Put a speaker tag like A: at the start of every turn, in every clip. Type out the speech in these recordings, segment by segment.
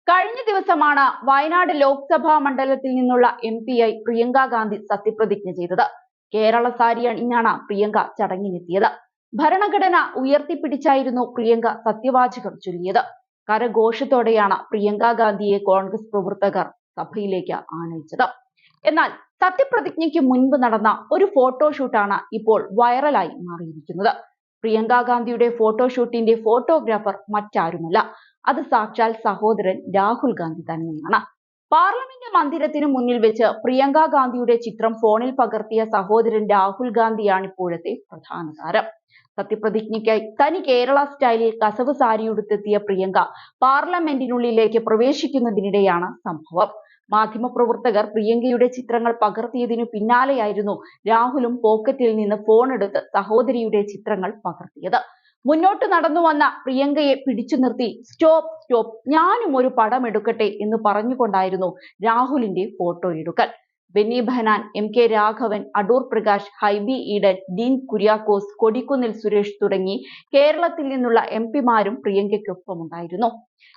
A: കഴിഞ്ഞ ദിവസമാണ് വയനാട് ലോക്സഭാ മണ്ഡലത്തിൽ നിന്നുള്ള എംപിയായി പ്രിയങ്ക ഗാന്ധി സത്യപ്രതിജ്ഞ ചെയ്തത്. കേരള സാരി അണിഞ്ഞാണ് പ്രിയങ്ക ചടങ്ങിനെത്തിയത്. ഭരണഘടന ഉയർത്തിപ്പിടിച്ചായിരുന്നു പ്രിയങ്ക സത്യവാചകം ചൊല്ലിയത്. കരഘോഷത്തോടെയാണ് പ്രിയങ്ക ഗാന്ധിയെ കോൺഗ്രസ് പ്രവർത്തകർ സഭയിലേക്ക് ആനയിച്ചത്. എന്നാൽ സത്യപ്രതിജ്ഞയ്ക്ക് മുൻപ് നടന്ന ഒരു ഫോട്ടോഷൂട്ടാണ് ഇപ്പോൾ വൈറലായി മാറിയിരിക്കുന്നത്. പ്രിയങ്ക ഗാന്ധിയുടെ ഫോട്ടോഷൂട്ടിന്റെ ഫോട്ടോഗ്രാഫർ മറ്റാരുമല്ല, അത് സാക്ഷാൽ സഹോദരൻ രാഹുൽ ഗാന്ധി തന്നെയാണ്. പാർലമെന്റ് മന്ദിരത്തിന് മുന്നിൽ വെച്ച് പ്രിയങ്ക ഗാന്ധിയുടെ ചിത്രം ഫോണിൽ പകർത്തിയ സഹോദരൻ രാഹുൽ ഗാന്ധിയാണ് ഇപ്പോഴത്തെ പ്രധാന താരം. സത്യപ്രതിജ്ഞയ്ക്കായി തനി കേരള സ്റ്റൈലിൽ കസവ് സാരിയുടുത്തെത്തിയ പ്രിയങ്ക പാർലമെന്റിനുള്ളിലേക്ക് പ്രവേശിക്കുന്നതിനിടെയാണ് സംഭവം. മാധ്യമപ്രവർത്തകർ പ്രിയങ്കയുടെ ചിത്രങ്ങൾ പകർത്തിയതിനു പിന്നാലെയായിരുന്നു രാഹുലും പോക്കറ്റിൽ നിന്ന് ഫോൺ എടുത്ത് സഹോദരിയുടെ ചിത്രങ്ങൾ പകർത്തിയത്. മുന്നോട്ട് നടന്നു വന്ന പ്രിയങ്കയെ പിടിച്ചു നിർത്തി സ്റ്റോപ്പ് സ്റ്റോപ്പ്, ഞാനും ഒരു പടം എടുക്കട്ടെ എന്ന് പറഞ്ഞുകൊണ്ടായിരുന്നു രാഹുലിന്റെ ഫോട്ടോ എടുക്കൽ. ബെന്നി ബെഹനാൻ, MK രാഘവൻ, അടൂർ പ്രകാശ്, ഹൈബി ഈഡൻ, ഡീൻ കുര്യാക്കോസ്, കൊടിക്കുന്നിൽ സുരേഷ് തുടങ്ങി കേരളത്തിൽ നിന്നുള്ള എംപിമാരും പ്രിയങ്കയ്ക്കൊപ്പമുണ്ടായിരുന്നു.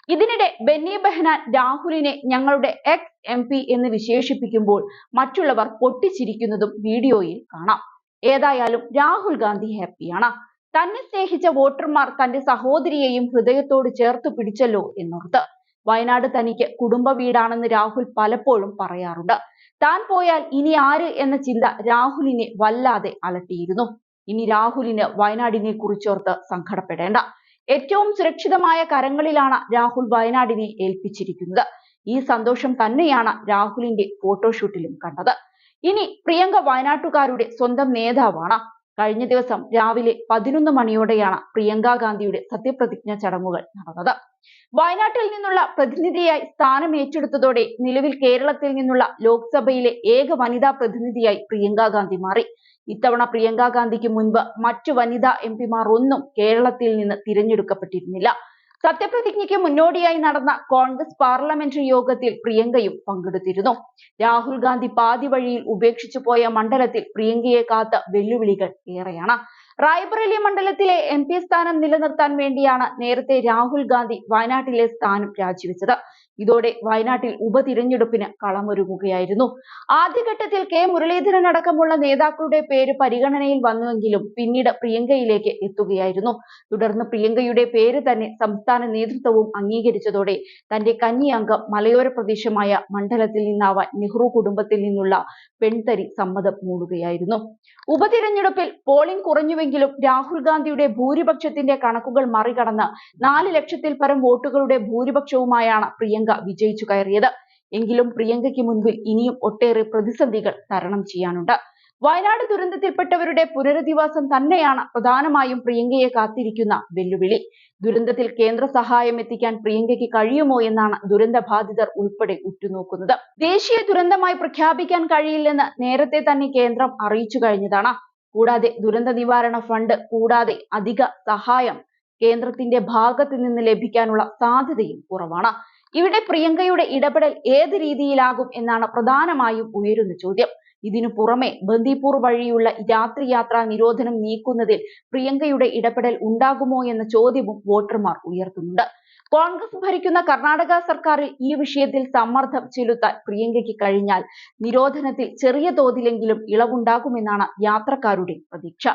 A: ഇതിനിടെ ബെന്നി ബെഹനാൻ രാഹുലിനെ ഞങ്ങളുടെ എക്സ് MP എന്ന് വിശേഷിപ്പിക്കുമ്പോൾ മറ്റുള്ളവർ പൊട്ടിച്ചിരിക്കുന്നതും വീഡിയോയിൽ കാണാം. ഏതായാലും രാഹുൽ ഗാന്ധി ഹാപ്പിയാണ്. തന്നെ സ്നേഹിച്ച വോട്ടർമാർ തന്റെ സഹോദരിയെയും ഹൃദയത്തോട് ചേർത്ത് പിടിച്ചല്ലോ എന്നോർത്ത്. വയനാട് തനിക്ക് കുടുംബ വീടാണെന്ന് രാഹുൽ പലപ്പോഴും പറയാറുണ്ട്. താൻ പോയാൽ ഇനി ആര് എന്ന ചിന്ത രാഹുലിനെ വല്ലാതെ അലട്ടിയിരുന്നു. ഇനി രാഹുലിന് വയനാടിനെ കുറിച്ചോർത്ത് സങ്കടപ്പെടേണ്ട. ഏറ്റവും സുരക്ഷിതമായ കരങ്ങളിലാണ് രാഹുൽ വയനാടിനെ ഏൽപ്പിച്ചിരിക്കുന്നത്. ഈ സന്തോഷം തന്നെയാണ് രാഹുലിന്റെ ഫോട്ടോഷൂട്ടിലും കണ്ടത്. ഇനി പ്രിയങ്ക വയനാട്ടുകാരുടെ സ്വന്തം നേതാവാണ്. കഴിഞ്ഞ ദിവസം രാവിലെ 11 മണിയോടെയാണ് പ്രിയങ്ക ഗാന്ധിയുടെ സത്യപ്രതിജ്ഞ ചടങ്ങുകൾ നടന്നത്. വയനാട്ടിൽ നിന്നുള്ള പ്രതിനിധിയായി സ്ഥാനം ഏറ്റെടുത്തതോടെ നിലവിൽ കേരളത്തിൽ നിന്നുള്ള ലോക്സഭയിലെ ഏക വനിതാ പ്രതിനിധിയായി പ്രിയങ്ക ഗാന്ധി മാറി. ഇത്തവണ പ്രിയങ്ക ഗാന്ധിക്ക് മുൻപ് മറ്റു വനിതാ MPമാർ ഒന്നും കേരളത്തിൽ നിന്ന് തിരഞ്ഞെടുക്കപ്പെട്ടിരുന്നില്ല. സത്യപ്രതിജ്ഞയ്ക്ക് മുന്നോടിയായി നടന്ന കോൺഗ്രസ് പാർലമെന്ററി യോഗത്തിൽ പ്രിയങ്കയും പങ്കെടുത്തിരുന്നു. രാഹുൽ ഗാന്ധി പാതി വഴിയിൽ ഉപേക്ഷിച്ചു പോയ മണ്ഡലത്തിൽ പ്രിയങ്കയെ കാത്ത വെല്ലുവിളികൾ ഏറെയാണ്. റായ്ബറേലി മണ്ഡലത്തിലെ MP സ്ഥാനം നിലനിർത്താൻ വേണ്ടിയാണ് നേരത്തെ രാഹുൽ ഗാന്ധി വയനാട്ടിലെ സ്ഥാനം രാജിവെച്ചത്. ഇതോടെ വയനാട്ടിൽ ഉപതിരഞ്ഞെടുപ്പിന് കളമൊരുങ്ങുകയായിരുന്നു. ആദ്യഘട്ടത്തിൽ K മുരളീധരൻ അടക്കമുള്ള നേതാക്കളുടെ പേര് പരിഗണനയിൽ വന്നുവെങ്കിലും പിന്നീട് പ്രിയങ്കയിലേക്ക് എത്തുകയായിരുന്നു. തുടർന്ന് പ്രിയങ്കയുടെ പേര് തന്നെ സംസ്ഥാന നേതൃത്വവും അംഗീകരിച്ചതോടെ തന്റെ കന്നി അംഗം മലയോര പ്രദേശമായ മണ്ഡലത്തിൽ നിന്നാവാൻ നെഹ്റു കുടുംബത്തിൽ നിന്നുള്ള പെൺതരി സമ്മതം മൂടുകയായിരുന്നു. ഉപതിരഞ്ഞെടുപ്പിൽ പോളിംഗ് കുറഞ്ഞുവെങ്കിലും രാഹുൽ ഗാന്ധിയുടെ ഭൂരിപക്ഷത്തിന്റെ കണക്കുകൾ മറികടന്ന് 4 ലക്ഷത്തിൽ പരം വോട്ടുകളുടെ ഭൂരിപക്ഷവുമായാണ് പ്രിയങ്ക വിജയിച്ചു കയറിയത്. എങ്കിലും പ്രിയങ്കയ്ക്ക് മുൻപിൽ ഇനിയും ഒട്ടേറെ പ്രതിസന്ധികൾ തരണം ചെയ്യാനുണ്ട്. വയനാട് ദുരന്തത്തിൽപ്പെട്ടവരുടെ പുനരധിവാസം തന്നെയാണ് പ്രധാനമായും പ്രിയങ്കയെ കാത്തിരിക്കുന്ന വെല്ലുവിളി. ദുരന്തത്തിൽ കേന്ദ്ര സഹായം എത്തിക്കാൻ പ്രിയങ്കയ്ക്ക് കഴിയുമോ എന്നാണ് ദുരന്ത ബാധിതർ ഉൾപ്പെടെ ഉറ്റുനോക്കുന്നത്. ദേശീയ ദുരന്തമായി പ്രഖ്യാപിക്കാൻ കഴിയില്ലെന്ന് നേരത്തെ തന്നെ കേന്ദ്രം അറിയിച്ചു കഴിഞ്ഞതാണ്. കൂടാതെ ദുരന്ത നിവാരണ ഫണ്ട് കൂടാതെ അധിക സഹായം കേന്ദ്രത്തിന്റെ ഭാഗത്ത് നിന്ന് ലഭിക്കാനുള്ള സാധ്യതയും കുറവാണ്. ഇവിടെ പ്രിയങ്കയുടെ ഇടപെടൽ ഏത് രീതിയിലാകും എന്നാണ് പ്രധാനമായും ഉയരുന്ന ചോദ്യം. ഇതിനു പുറമെ ബന്ദിപ്പൂർ വഴിയുള്ള രാത്രിയാത്രാ നിരോധനം നീക്കുന്നതിൽ പ്രിയങ്കയുടെ ഇടപെടൽ ഉണ്ടാകുമോ എന്ന ചോദ്യവും വോട്ടർമാർ ഉയർത്തുന്നുണ്ട്. കോൺഗ്രസ് ഭരിക്കുന്ന കർണാടക സർക്കാരിൽ ഈ വിഷയത്തിൽ സമ്മർദ്ദം ചെലുത്താൻ പ്രിയങ്കയ്ക്ക് കഴിഞ്ഞാൽ നിരോധനത്തിൽ ചെറിയ തോതിലെങ്കിലും ഇളവുണ്ടാകുമെന്നാണ് യാത്രക്കാരുടെ പ്രതീക്ഷ.